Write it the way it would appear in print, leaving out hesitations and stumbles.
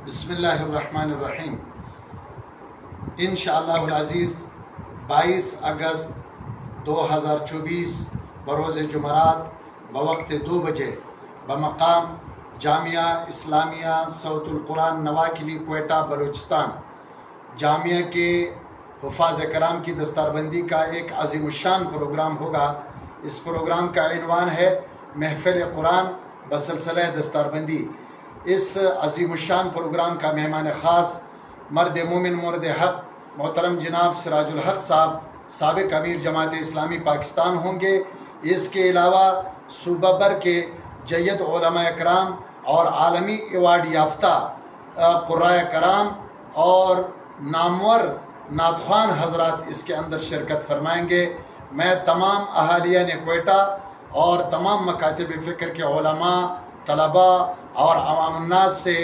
بسم اللہ الرحمن الرحیم۔ انشاءاللہ العزیز 22 اگست 2024 بروز جمعرات بوقت 2 بجے بمقام جامعہ اسلامیہ صوت القرآن نواکلی کوئٹہ بلوچستان جامعہ کے حفاظ کرام کی دستار بندی کا ایک عظیم الشان پروگرام ہوگا۔ اس پروگرام کا عنوان ہے محفل قرآن بسلسلہ دستار بندی۔ اس عظیم الشان پروگرام کا مہمان خاص مرد مومن مرد حق محترم جناب سراج الحق صاحب سابق امیر جماعت اسلامی پاکستان ہوں گے۔ اس کے علاوہ صوبہ بھر کے جید علماء کرام اور عالمی ایوارڈ یافتہ قرائے کرام اور نامور نعتخوان حضرات اس کے اندر شرکت فرمائیں گے۔ میں تمام اہالیان کوئٹہ اور تمام مکاتب فکر کے علماء، طلباء اور عوام الناس سے